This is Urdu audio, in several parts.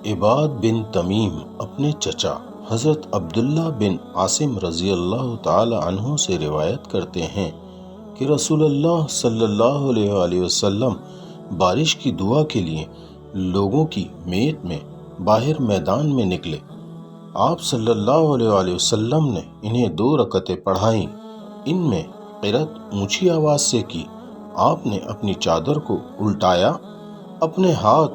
عباد بن تمیم اپنے چچا حضرت عبداللہ بن عاصم رضی اللہ تعالی عنہ سے روایت کرتے ہیں کہ رسول اللہ صلی اللہ علیہ وآلہ وسلم بارش کی دعا کے لیے لوگوں کی میت میں باہر میدان میں نکلے۔ آپ صلی اللہ علیہ وآلہ وسلم نے انہیں 2 رکعتیں پڑھائیں۔ ان میں قرأت اونچی آواز سے کی۔ آپ نے اپنی چادر کو الٹایا، اپنے ہاتھ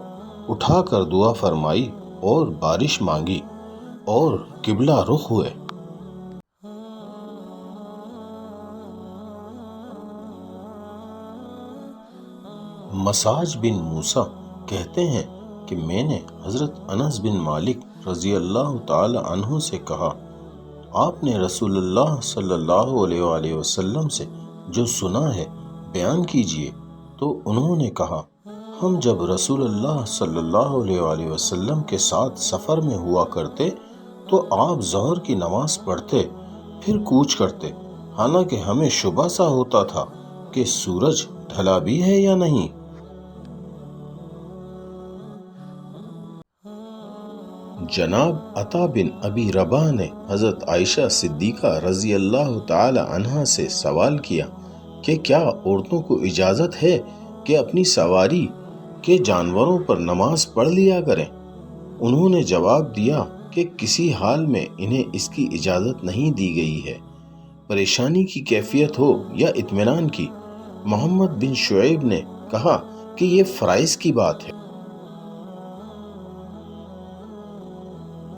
اٹھا کر دعا فرمائی اور بارش مانگی اور قبلہ رخ ہوئے۔ مساج بن موسیٰ کہتے ہیں کہ میں نے حضرت انس بن مالک رضی اللہ تعالی عنہ سے کہا، آپ نے رسول اللہ صلی اللہ علیہ وآلہ وسلم سے جو سنا ہے بیان کیجئے۔ تو انہوں نے کہا، ہم جب رسول اللہ صلی اللہ علیہ وآلہ وسلم کے ساتھ سفر میں ہوا کرتے تو آپ ظہر کی نماز پڑھتے پھر کوچ کرتے، حالانکہ ہمیں شبہ سا ہوتا تھا کہ سورج ڈھلا بھی ہے یا نہیں۔ جناب عطا بن ابی رباح نے حضرت عائشہ صدیقہ رضی اللہ تعالی عنہا سے سوال کیا کہ کیا عورتوں کو اجازت ہے کہ اپنی سواری کے جانوروں پر نماز پڑھ لیا کریں؟ انہوں نے جواب دیا کہ کسی حال میں انہیں اس کی اجازت نہیں دی گئی ہے، پریشانی کی کیفیت ہو یا اطمینان کی۔ محمد بن شعیب نے کہا کہ یہ فرائض کی بات ہے۔